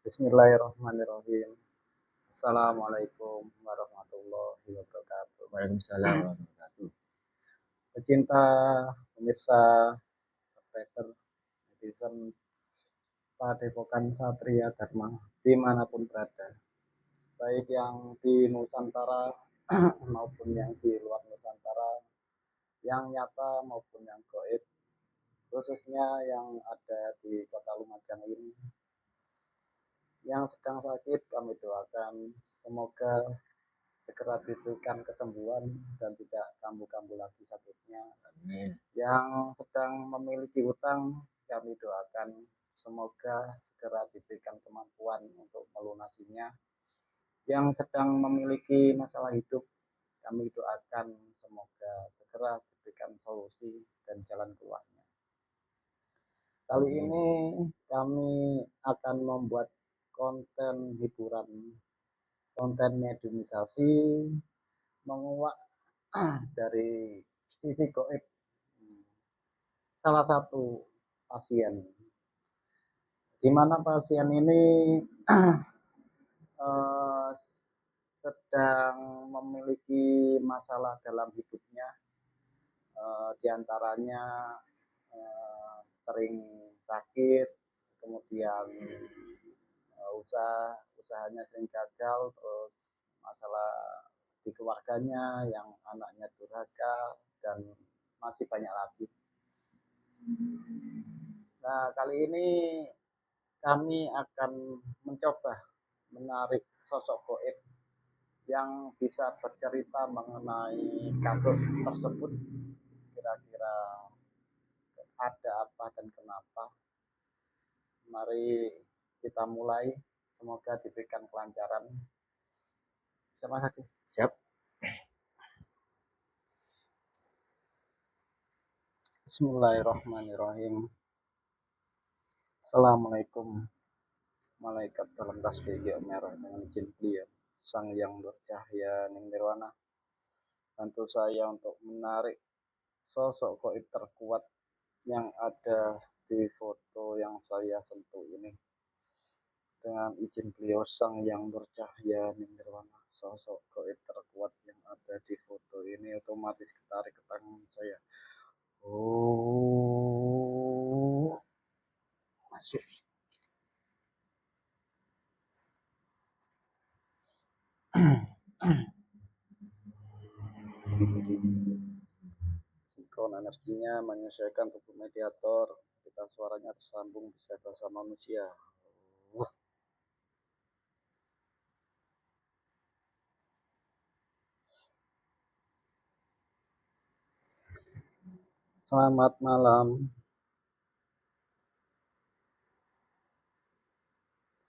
Bismillahirrahmanirrahim. Assalamualaikum warahmatullahi wabarakatuh. Waalaikumsalam warahmatullahi wabarakatuh. Pecinta, pemirsa, subscriber, netizen, Padepokan Satria Dharma dimanapun berada, baik yang di Nusantara maupun yang di luar Nusantara, yang nyata maupun yang gaib, khususnya yang ada di Kota Lumajang ini. Yang sedang sakit kami doakan semoga segera diberikan kesembuhan dan tidak kambuh-kambuh lagi sakitnya. Amin. Yang sedang memiliki hutang kami doakan semoga segera diberikan kemampuan untuk melunasinya. Yang sedang memiliki masalah hidup kami doakan semoga segera diberikan solusi dan jalan keluarnya. Kali ini kami akan membuat konten hiburan, konten mediumisasi, menguak dari sisi gaib salah satu pasien, di mana pasien ini sedang memiliki masalah dalam hidupnya, diantaranya sering sakit, kemudian usahanya sering gagal, terus masalah di keluarganya yang anaknya durhaka, dan masih banyak lagi. Nah, kali ini kami akan mencoba menarik sosok gaib yang bisa bercerita mengenai kasus tersebut, kira-kira ada apa dan kenapa. Mari kita mulai, semoga diberikan kelancaran. Siapa saja? Siap. Bismillahirrahmanirrahim. Assalamualaikum malaikat dalam tasbih merah dengan izin beliau sang yang bercahaya ning nirwana. Bantu saya untuk menarik sosok gaib terkuat yang ada di foto yang saya sentuh ini. Dengan izin beliau sang yang bercahaya ning nirwana, sosok gaib terkuat yang ada di foto ini otomatis ketarik ke tangan saya. Oh, masuk. Sinkron energinya menyesuaikan tubuh mediator, ketika suaranya tersambung bisa bahasa manusia. Selamat malam.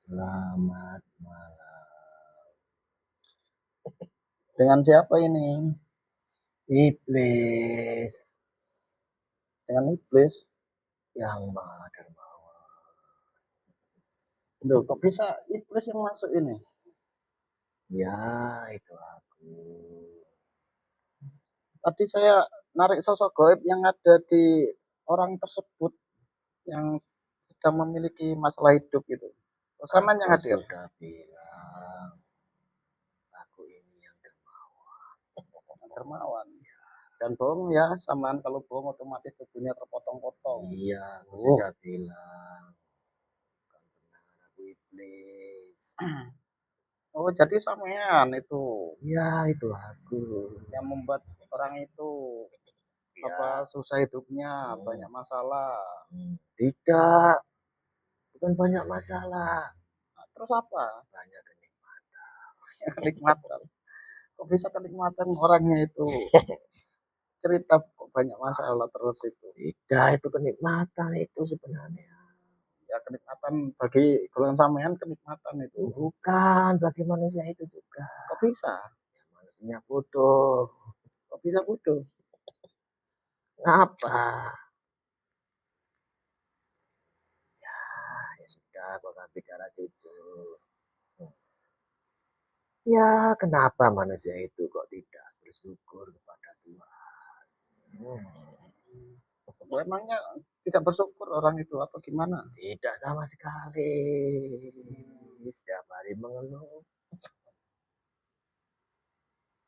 Selamat malam. Dengan siapa ini? Iblis Dengan iblis. yang maha dermawan. Loh, kok bisa iblis yang masuk ini? Ya, itu aku. Tadi saya narik sosok gaib yang ada di orang tersebut yang sedang memiliki masalah hidup itu. Sama yang Aku hadir. sudah bilang, aku ini yang dermawan. Dermawan. Dan bohong ya, samaan kalau bohong otomatis tubuhnya terpotong-potong. Iya, aku sudah bilang. Bukan benar, aku iblis. Oh, jadi sampean itu Ya, itu aku. yang membuat orang itu apa Ya. susah hidupnya, banyak masalah. Tidak, bukan banyak masalah. Nah, terus apa? Banyak kenikmatan. Kenikmatan. Kok bisa kenikmatan orangnya itu cerita kok banyak masalah terus itu? Tidak, itu kenikmatan itu sebenarnya. Ya kenikmatan bagi golongan sampean, kenikmatan itu. Bukan, bagi manusia itu juga. Kok bisa? Ya, manusia bodoh. Kok bisa bodoh? Kenapa? Ya sudah, kau akan bicara jujur. Ya, kenapa manusia itu kok tidak bersyukur kepada Tuhan? Emangnya tidak bersyukur orang itu apa gimana? Tidak sama sekali. setiap hari mengeluh.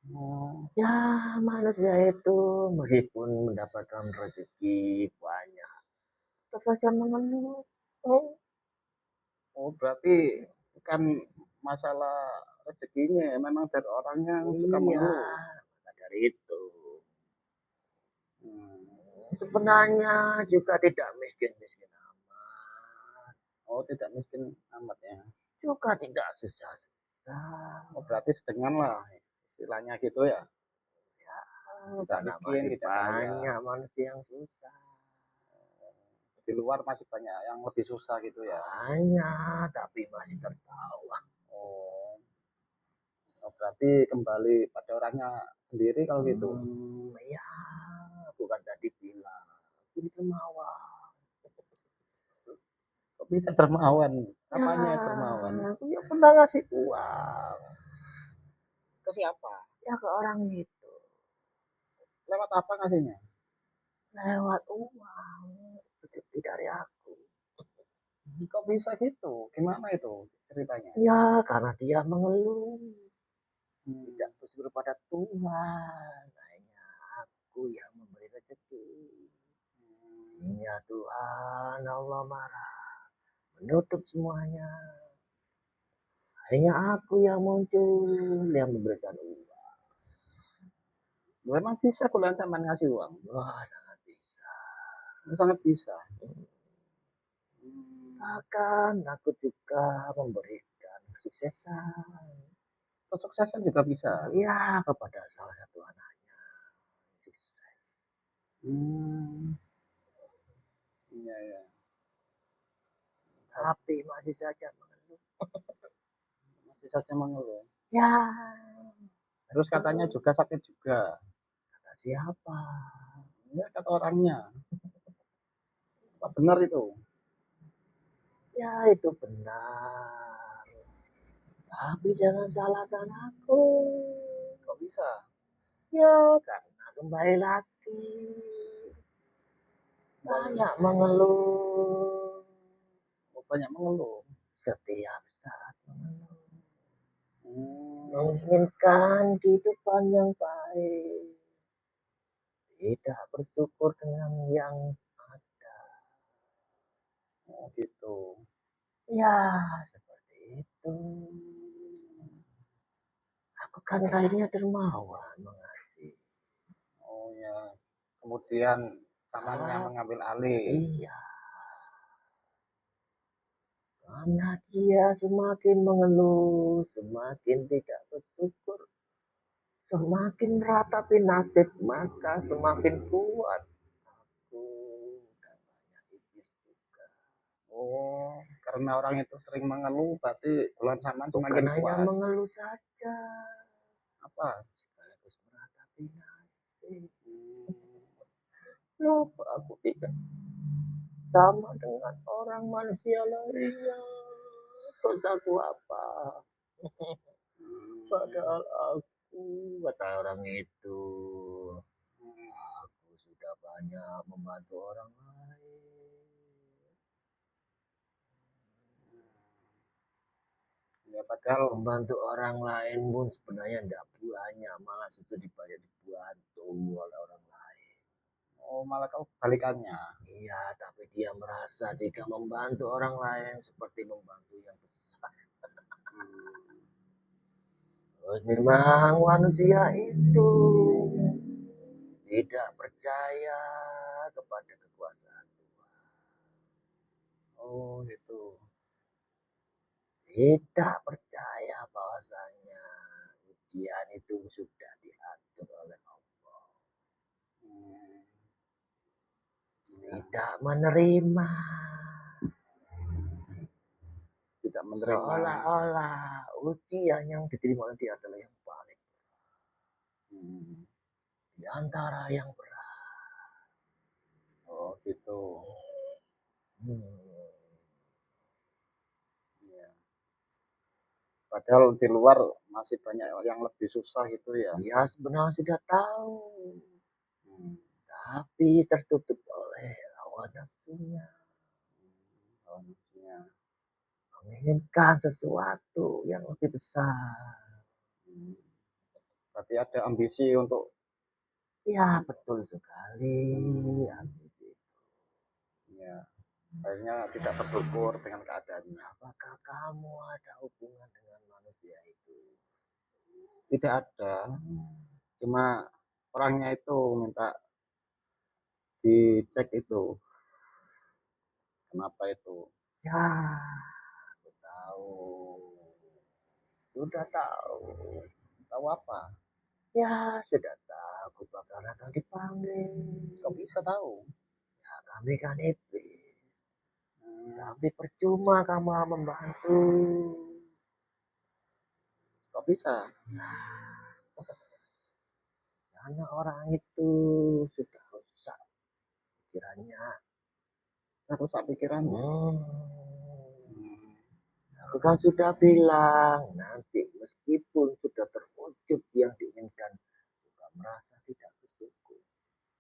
Oh, Ya, manusia itu meskipun mendapatkan rezeki banyak, tetap saja mengeluh. Oh, oh berarti kan masalah rezekinya ya, memang dari orang yang suka iya, mengeluh. maka dari itu. Hmm. Sebenarnya juga tidak miskin-miskin amat, Oh tidak miskin amat ya. juga tidak susah-susah. Oh berarti sedengan lah istilahnya gitu ya. Tidak Karena miskin, masih tidak kaya. banyak manusia yang susah. Di luar masih banyak yang lebih susah gitu ya. Banyak, tapi masih tertawa. Oh, oh, berarti kembali pada orangnya sendiri kalau gitu. Ya, bukan tadi bilang. Aku dermawan. Kok bisa dermawan? Ya, Apanya dermawan? aku ya pernah ngasih uang. Ke siapa? Ya ke orang itu. Lewat apa ngasihnya? Lewat uang. Rezeki dari aku. Kok bisa gitu? Gimana itu ceritanya? Ya, karena dia mengeluh. Hmm. Tidak bersyukur pada Tuhan. Hanya aku yang memberi rezeki. Sehingga Tuhan Allah marah. Menutup semuanya. Hanya aku yang muncul, yang memberikan uang. Memang bisa bulan sampean ngasih uang? Wah, sangat bisa. Sangat bisa. Bahkan aku juga memberikan kesuksesan. Kesuksesan juga bisa. Ya, kepada salah satu anaknya. Sukses. Hmm. Iya, iya. Tapi masih saja mengeluh. Masih saja mengeluh. Ya, Terus katanya juga sakit juga. kata siapa? Ya kata orangnya. Apa benar itu? Ya, itu benar. Tapi jangan salahkan aku. Kok bisa? Ya, karena kembali lagi. Banyak mengeluh. Banyak mengeluh. Setiap saat mengeluh. Hmm. Menginginkan kehidupan yang baik. Tidak bersyukur dengan yang ada. Oh gitu. Ya, seperti itu. Aku kan lahirnya dermawan mengasih. Oh ya. Kemudian samanya mengambil alih. Iya. Karena dia semakin mengeluh, semakin tidak bersyukur, semakin meratapi nasib, maka semakin kuat aku dan banyak iblis juga. Oh, karena orang itu sering mengeluh, berarti bulan saman Bukan semakin hanya kuat. mengeluh saja, Apa? sekaligus meratapi nasib. Hmm. Kenapa aku tidak sama dengan orang manusia lainnya? Dosaku apa? Padahal aku, kata orang itu, aku sudah banyak membantu orang lain. Ya padahal Membantu orang lain pun sebenarnya tidak banyak, malah itu dibantu oleh orang lain. oh malah kau balikannya. Iya, tapi dia merasa jika membantu orang lain seperti membantu yang besar. Terus memang manusia itu tidak percaya kepada kekuasaan Tuhan. Oh gitu. Tidak percaya bahwasanya ujian itu sudah diatur oleh Allah. Hmm. Tidak menerima. Tidak menerima. Seolah-olah ujian yang diterima oleh dia adalah yang paling Hmm. di antara yang berat. Oh gitu. Hmm. Ya. Padahal di luar masih banyak yang lebih susah gitu ya. Dia sebenarnya sudah tahu, Hmm. tapi tertutup oleh hawa nafsunya. Oh, ya. menginginkan sesuatu yang lebih besar. Berarti ada ambisi untuk Ya, betul sekali. Ambisi. ya, akhirnya tidak bersyukur dengan keadaannya. Apakah kamu ada hubungan dengan manusia itu? Tidak ada, cuma orangnya itu minta dicek itu. Kenapa itu? Ya, aku tahu. Sudah tahu. Tahu apa? Ya, sudah tahu bakal akan dipanggil. Kok bisa tahu? Ya, kami kan iblis. Hmm, Tapi percuma kamu membantu. kok bisa? Karena orang itu sudah rusak pikirannya. Rusak pikirannya. Hmm. Hmm, Aku kan sudah bilang, nanti meskipun sudah terwujud yang diinginkan, juga merasa tidak bersyukur.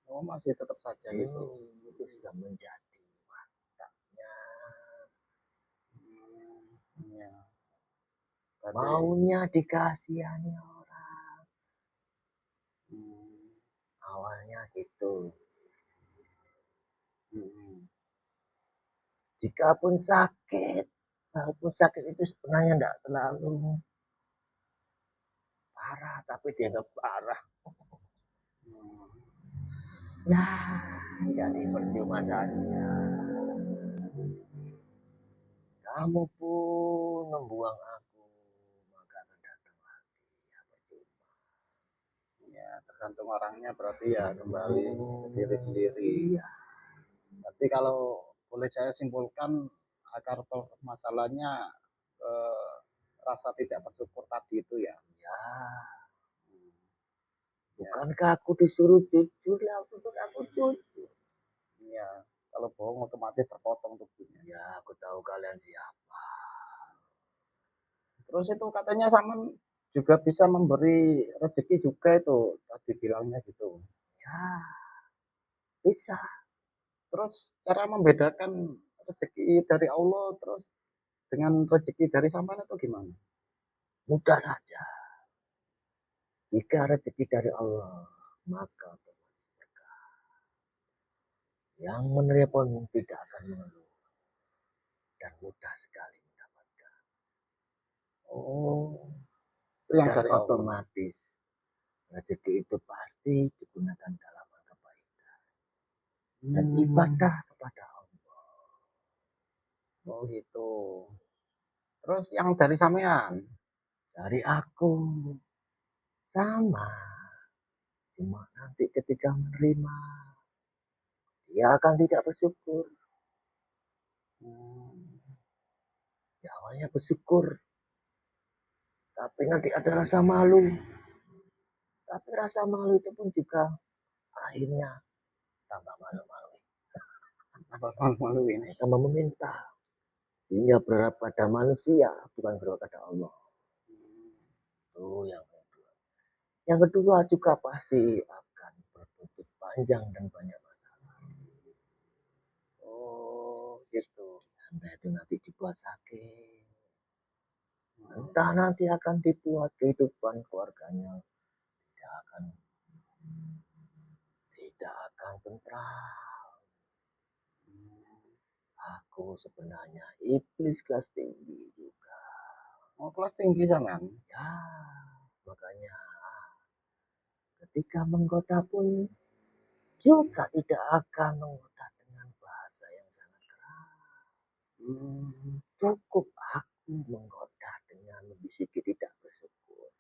oh, masih tetap saja gitu. Itu sudah menjadi wataknya. Ya. Berarti, Maunya dikasihani orang. hmm, Awalnya gitu. hmm, Jikapun sakit, walaupun sakit itu sebenarnya tidak terlalu parah, tapi dianggap parah. hmm. Nah, jadi percuma saja. Kamu pun membuang aku, maka akan datang lagi. Ya percuma. Ya, tergantung orangnya berarti ya kembali ke diri sendiri. Iya, Berarti kalau boleh saya simpulkan akar masalahnya eh, rasa tidak bersyukur tadi itu ya. ya. Ya, Bukankah aku disuruh jujur ya, aku jujur. ya. Kalau bohong otomatis terpotong tubuhnya. Ya, aku tahu kalian siapa. Terus itu katanya sama juga bisa memberi rezeki juga itu tadi bilangnya gitu. Ya, bisa. Terus cara membedakan rezeki dari Allah terus dengan rezeki dari sampean itu gimana? Mudah saja. Jika rezeki dari Allah, maka otomatis berkah. Yang menerima pun tidak akan mengeluh. Dan mudah sekali mendapatkan. Oh, itu yang Dan dari Allah. otomatis rezeki itu pasti digunakan dalam kebaikan. Dan ibadah kepada Allah. Oh gitu. Terus yang dari sampean? Dari aku sama. Cuma nanti ketika menerima, dia akan tidak bersyukur. Hmm, Ya, awalnya bersyukur. Tapi nanti ada rasa malu. Tapi rasa malu itu pun juga akhirnya tambah malu-malu. apa malu ini? Tambah meminta. Sehingga berharap pada manusia, bukan berharap pada Allah. Itu yang kedua. Yang kedua juga pasti akan berbuntut panjang dan banyak masalah. Oh gitu. Entah itu nanti dibuat sakit. Entah nanti akan dibuat kehidupan keluarganya akan tidak akan tentram. Aku sebenarnya iblis kelas tinggi juga. Oh kelas tinggi sampean? Ya, makanya ketika menggoda pun juga tidak akan menggoda dengan bahasa yang sangat keras. Cukup aku menggoda dengan membisiki tidak bersyukur.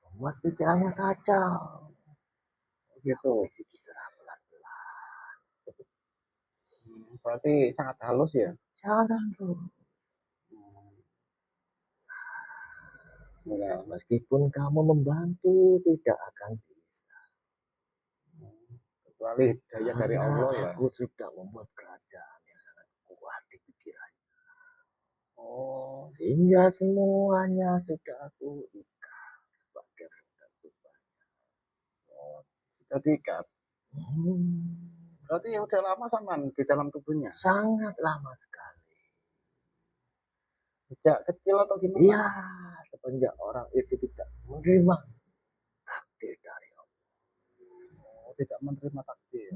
Membuat pikirannya kacau. Gitu. Bisiki secara pelan-pelan. Berarti sangat halus ya? Jangan terus. Ya. Meskipun kamu membantu, tidak akan bisa. Kecuali daya dari Karena Allah ya. aku sudah membuat kerajaan yang sangat kuat di pikirannya. Oh, Sehingga semuanya sudah aku ikat sebagai roda supaya. sudah diikat. Hmm, Berarti ya udah lama sama di dalam tubuhnya. sangat lama sekali. Sejak kecil atau gimana? Iya, semenjak orang itu tidak menerima takdir dari Allah. Oh, tidak menerima takdir.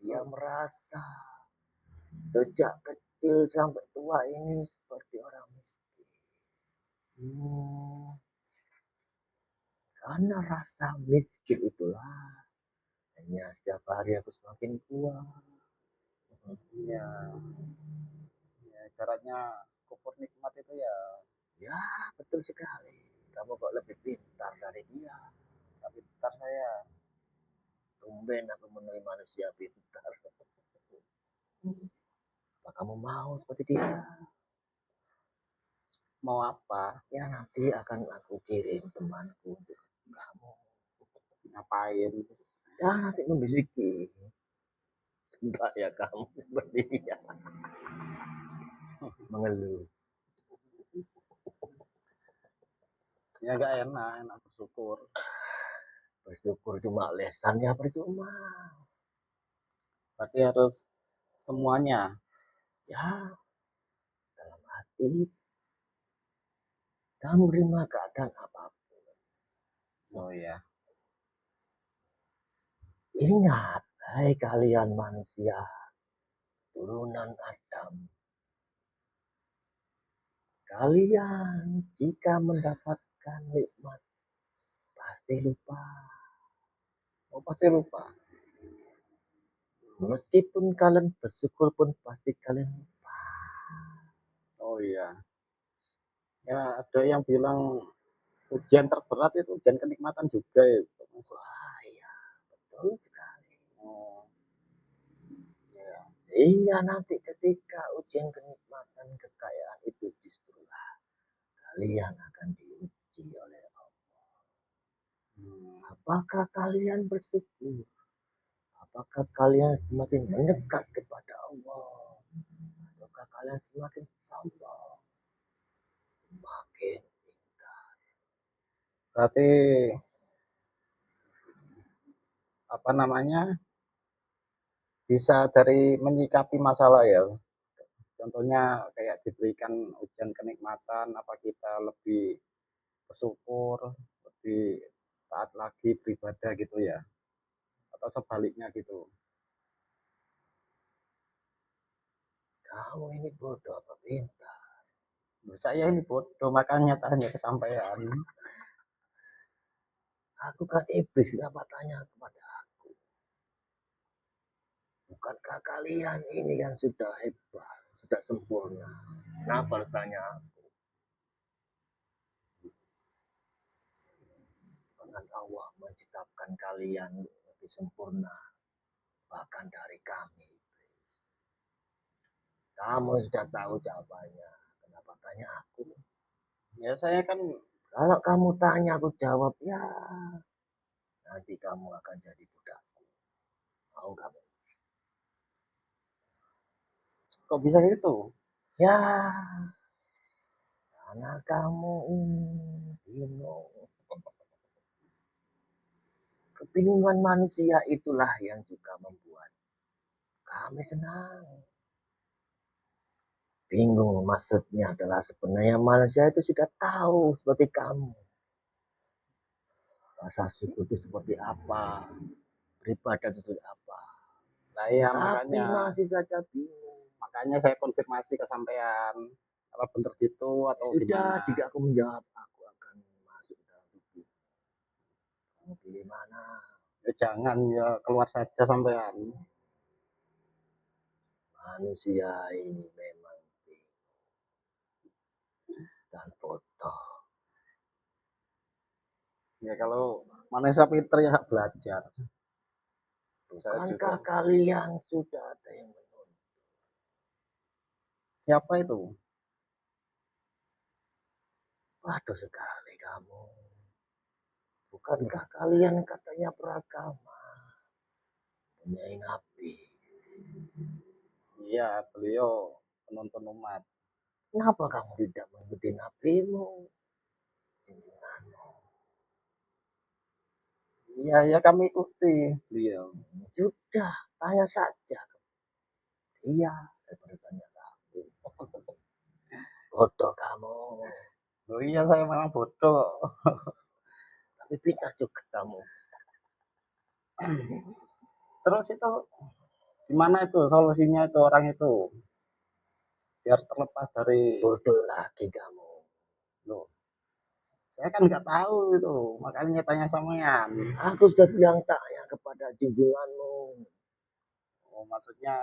Dia merasa sejak kecil sampai tua ini seperti orang miskin. Hmm, Karena rasa miskin itulah hanya setiap hari aku semakin kuat. iya. Ya, ibaratnya kufur nikmat itu ya, Ya, betul sekali. Kamu kok lebih pintar dari dia. tapi ntar saya Tumben aku menemui manusia pintar. Apa kamu mau seperti dia? mau apa, Ya nanti akan aku kirim temanku untuk kamu. ngapain. Ya nanti membisiki supaya kamu seperti dia. Mengeluh. Ya gak enak, enak bersyukur. Bersyukur cuma lesannya percuma. Berarti harus semuanya. Ya dalam hati kamu terima keadaan apapun. Oh iya. Ingat, hai kalian manusia, turunan Adam. Kalian jika mendapatkan nikmat pasti lupa. Oh pasti lupa. Meskipun kalian bersyukur pun pasti kalian lupa. Oh iya. Ya ada yang bilang ujian terberat itu ujian kenikmatan juga ya. Wah iya, betul sekali. Oh iya. Sehingga nanti ketika ujian kenikmatan kekayaan itu justrulah kalian akan diuji oleh Allah. Apakah kalian bersyukur? Apakah kalian semakin mendekat kepada Allah? Ataukah kalian semakin sombong? Semakin Berarti apa namanya, bisa dari menyikapi masalah ya. Contohnya kayak diberikan ujian kenikmatan, apa kita lebih bersyukur, lebih taat lagi beribadah gitu ya, atau sebaliknya gitu. kamu ini bodoh apa pintar? Saya ini bodoh makanya tanya kesampaian. Aku kan iblis, kenapa tanya kepada aku? Bukankah kalian ini yang sudah hebat, sudah sempurna? Kenapa tanya aku? Dengan Allah menciptakan kalian lebih sempurna, bahkan dari kami. Kamu sudah tahu jawabannya. Kenapa tanya aku? Ya saya kan Kalau kamu tanya aku jawab ya. Nanti kamu akan jadi budakku. Mau kamu? kok bisa gitu. Ya, karena kamu ini bingung. Kebingungan manusia itulah yang juga membuat kami senang. Bingung maksudnya adalah sebenarnya manusia itu sudah tahu seperti kamu. Rasa syukur itu seperti apa, beribadah itu seperti apa. Nah iya Tapi makanya masih saja bingung. makanya saya konfirmasi ke sampean apa bener gitu atau Sudah, gimana. jika aku menjawab, aku akan masuk dalam tubuh. Kamu pilih mana? Ya jangan ya keluar saja sampean. Manusia ini memang bingung dan bodoh. Ya kalau manusia pinter ya belajar. Saya juga. Bukankah kalian sudah ada yang menuntut? Siapa itu? Waduh sekali kamu. Bukankah kalian katanya beragama? Punya nabi. Iya, beliau penuntun umat. Kenapa kamu tidak mengikuti nabimu? Junjunganmu. Iya, ya kami ikuti beliau. Sudah, tanya saja. Iya, daripada tanya kamu. Bodoh kamu. Oh iya, saya memang bodoh. Tapi pintar juga kamu. Terus itu gimana itu solusinya itu orang itu biar terlepas dari Bodoh lagi kamu. loh, saya kan nggak tahu itu, makanya tanya sampean. Aku sudah bilang tanya kepada junjunganmu. Oh, maksudnya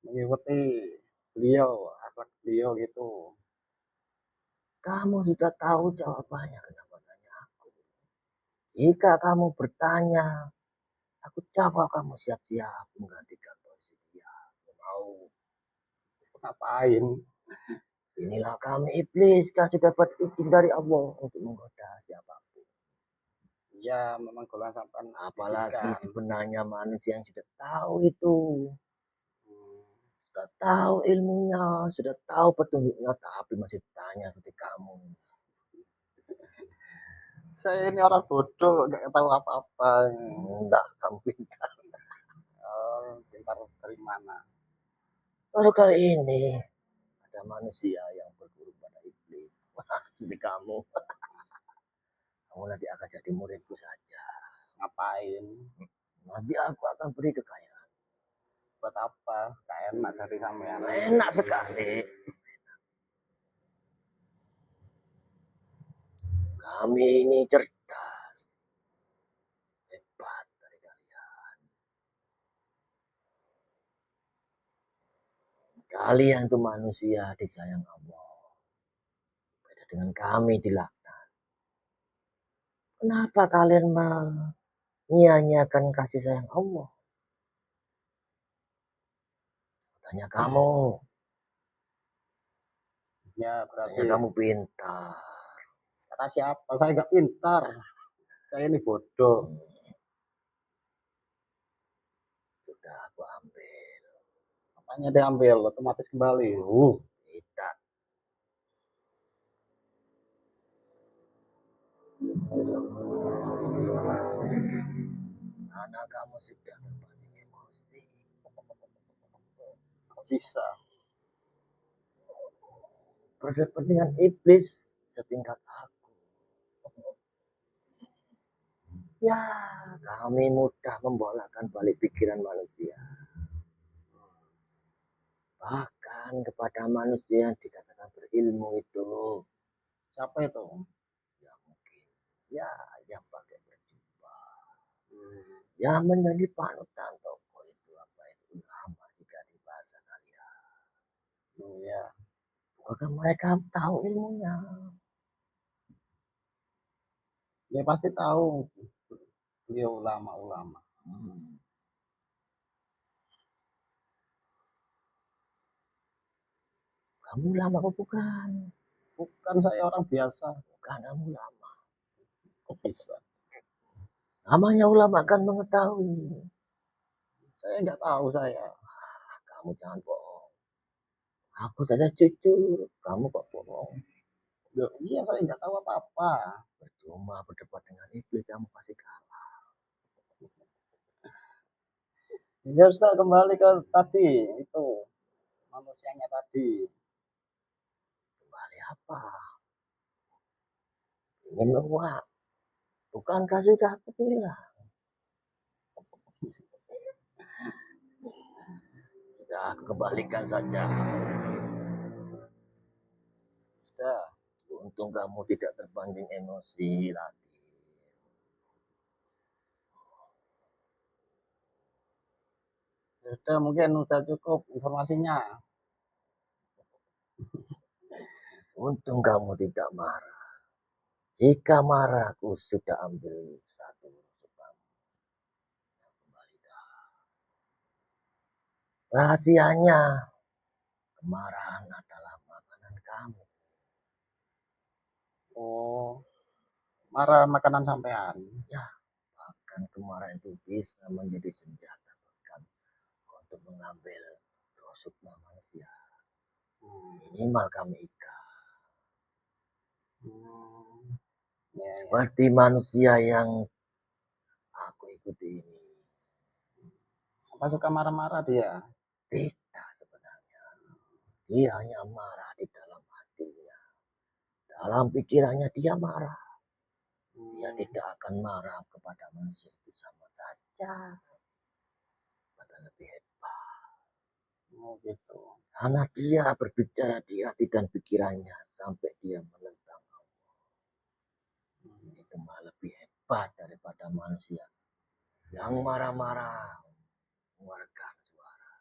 mengikuti beliau, akhlak beliau gitu. Kamu sudah tahu jawabannya, kenapa tanya aku? Jika kamu bertanya, aku jawab, kamu siap-siap menggantikan posisi dia. Mau. Ngapain? Inilah kami iblis, kan sudah dapat izin dari Allah untuk menggoda siapapun. Iya, memang golongan sampean Apalagi didikan. sebenarnya manusia yang sudah tahu itu. Hmm. Sudah tahu ilmunya, sudah tahu petunjuknya, tapi masih tanya seperti kamu. Saya ini orang bodoh, nggak tahu apa-apa. Enggak, kamu pintar. Oh, pintar dari mana? Baru kali ini ada manusia yang berguru pada iblis. Wah, seperti kamu. Kamu nanti akan jadi muridku saja. Ngapain? Nanti aku akan beri kekayaan. Buat apa? Gak enak dari sampean. Enak sekali. Kami ini cerdas. Hebat dari kalian. Kalian itu manusia disayang Allah. Beda dengan kami dilaknat. Kenapa kalian menyia-nyiakan kasih sayang Allah? Tanya kamu. Ya, Tanya berarti kamu pintar. kata siapa? Saya nggak pintar. Saya ini bodoh. Sudah aku ambil. Apanya diambil? Otomatis kembali. Tidak. Karena kamu sudah terpancing emosi. Kok bisa? Berdebat iblis setingkat aku. Ya, kami mudah membolakkan balik pikiran manusia. Bahkan kepada manusia yang dikatakan berilmu itu. Siapa itu? Ya mungkin. Ya, yang pakai berjubah. Yang menjadi panutan tokoh itu apa itu ulama jika di bahasa kalian. Ya. Maka mereka tahu ilmunya. Dia pasti tahu. Beliau ulama-ulama. Kamu ulama apa bukan? Bukan, saya orang biasa. Bukan, kamu ulama. Kok bisa? Namanya ulama kan mengetahui. Saya nggak tahu saya. Kamu jangan bohong. Aku saja jujur, kamu kok bohong. Loh, iya, saya nggak tahu apa-apa. Percuma berdebat dengan iblis, kamu pasti kalah. Ya sudah, kembali ke tadi itu manusianya tadi. Kembali apa? Ingin menguap. Bukankah sudah aku bilang? Sudah aku kembalikan saja. Sudah. Untung kamu tidak terpancing emosi lagi. Sudah, mungkin udah cukup informasinya. Untung kamu tidak marah. Jika marah, aku sudah ambil satu sebab. Kembalikan. Rahasianya, kemarahan adalah makanan kamu. Oh, marah makanan sampean. Ya, bahkan kemarahan itu bisa menjadi senjata bahkan untuk mengambil rusuknya manusia. Minimal kami ikat. Ya, ya. Seperti manusia yang aku ikuti ini. Apa suka marah-marah dia? Tidak sebenarnya. Dia hanya marah di dalam Dalam pikirannya dia marah. Dia Hmm. tidak akan marah kepada manusia itu sama saja. Padahal lebih hebat. Oh gitu. Karena dia berbicara di hati dan pikirannya sampai dia menentang Allah. Itu malah lebih hebat daripada manusia yang marah-marah mengeluarkan suara.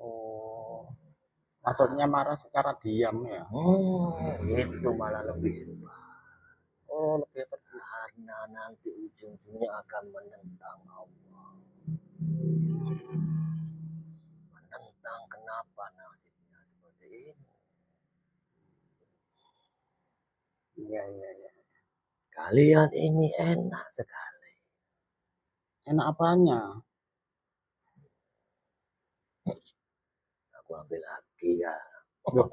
Oh, maksudnya marah secara diam ya? Itu malah lebih hebat. Oh, lebih hebat. Karena nanti ujung-ujungnya akan menentang Allah. Menentang kenapa nasibnya seperti ini. Iya, iya, iya. Kalian ini enak sekali. Enak apanya? Aku ambil lagi ya. Loh,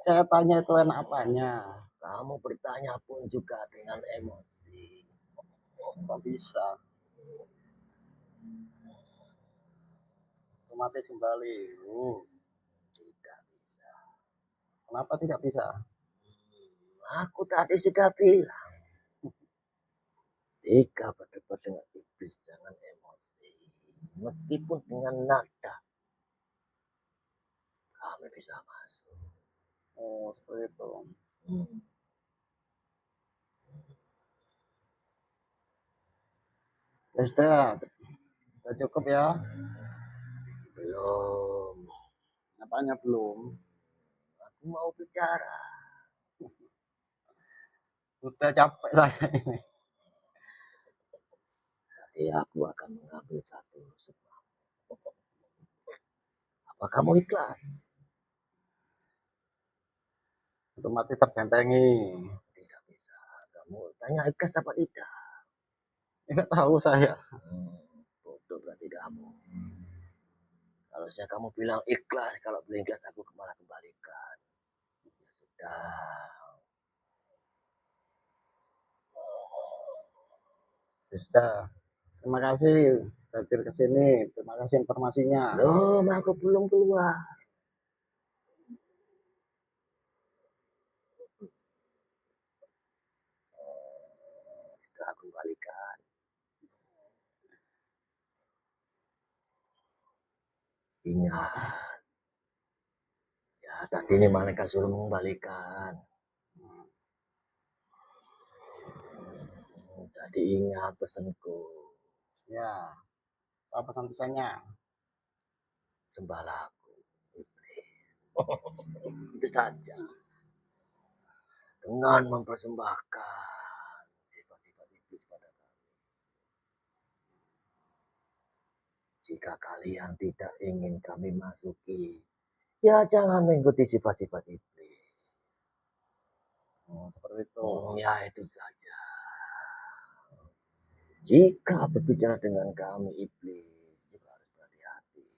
saya tanya itu enak apanya? Kamu bertanya pun juga dengan emosi. Kok bisa? Otomatis kembali. Tidak bisa. Kenapa tidak bisa? Aku tadi sudah bilang. Jika berdebat dengan iblis jangan emosi. Meskipun dengan nada. Kami bisa masuk. Oh, seperti itu. Ya sudah cukup ya. Belum. Apanya belum? Aku mau bicara. Sudah capek saya ini. Jadi aku akan mengambil satu sebab. Apa kamu ikhlas? Otomatis terbentengi. Bisa-bisa. Kamu tanya ikhlas apa tidak? Enggak tahu saya. Bodoh berarti kamu. Harusnya kamu bilang ikhlas. Kalau belum ikhlas aku malah kembalikan. Ya sudah. Sudah. Terima kasih hadir ke sini. Terima kasih informasinya. Belum, aku belum keluar. Sudah aku kembalikan. Ingat. Ya, tadi ini malaikat suruh mengembalikan. Jadi ingat pesanku. Ya. Apa pesan-pesannya? Sembahlah aku. Itu saja. Dengan mempersembahkan sifat-sifat iblis pada kami. Jika kalian tidak ingin kami masuki, ya jangan mengikuti sifat-sifat iblis. Oh, seperti itu. Ya itu saja. Jika berbicara dengan kami iblis, juga harus berhati-hati.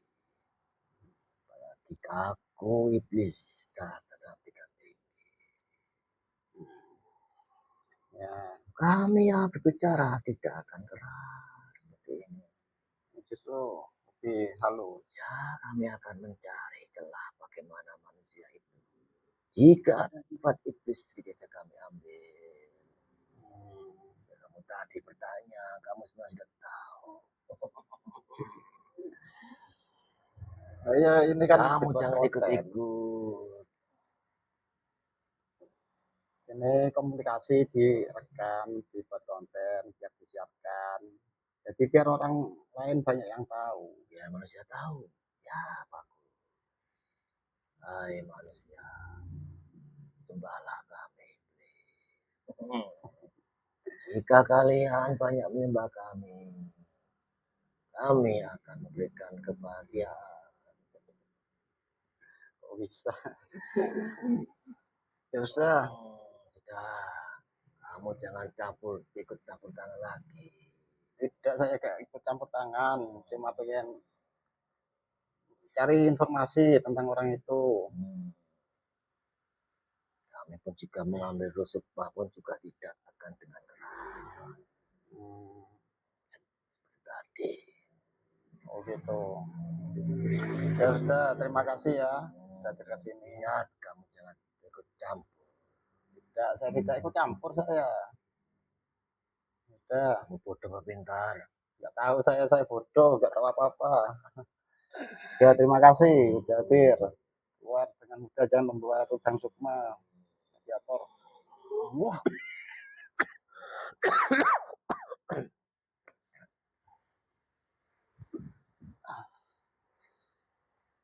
Apalagi aku iblis dalam tingkat tinggi. Ya. Kami yang berbicara tidak akan keras seperti ini. Justru lebih halus. Ya, kami akan mencari celah bagaimana manusia itu. Jika ada sifat iblis bisa kami ambil. Kamu tadi bertanya, kamu sebenarnya sudah tahu. Nah, ya ini kan Kamu dibuat jangan konten. ikut-ikut. Ini komunikasi direkam, dibuat konten, biar disiarkan. Jadi biar orang lain banyak yang tahu. Biar manusia tahu. Ya, bagus. Hai manusia, sembahlah kami. Jika kalian banyak menyembah kami akan memberikan kebahagiaan. Oh, bisa. Ya sudah. Sudah. Kamu jangan ikut campur tangan lagi. Tidak, saya kayak ikut campur tangan. Cuma pengen cari informasi tentang orang itu. Kami pun jika mengambil rusukmah pun juga tidak akan dengan keras. Seperti tadi. Oh gitu. Ya sudah, terima kasih ya. Sudah ke sini. Ingat, kamu jangan ikut campur. Enggak, saya tidak ikut campur saya. Udah, Kamu bodoh apa pintar? nggak tahu saya bodoh, nggak tahu apa-apa. Ya, terima kasih, udah hadir. Keluar dengan mudah, jangan membawa udang sukma. Mediator. Wah,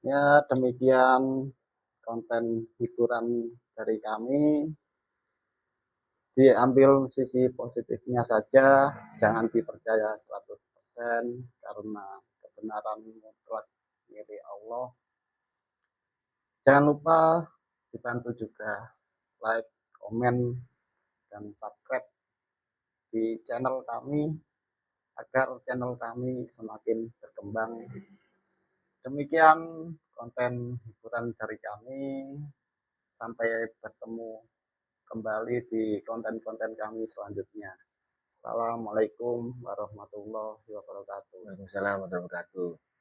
ya demikian konten hiburan dari kami. Diambil sisi positifnya saja, jangan dipercaya 100% karena kebenaran mutlak milik Allah. Jangan lupa dibantu juga like, komen, dan subscribe di channel kami agar channel kami semakin berkembang. Demikian konten hiburan dari kami. Sampai bertemu kembali di konten-konten kami selanjutnya. Assalamualaikum warahmatullahi wabarakatuh. Waalaikumsalam warahmatullahi wabarakatuh.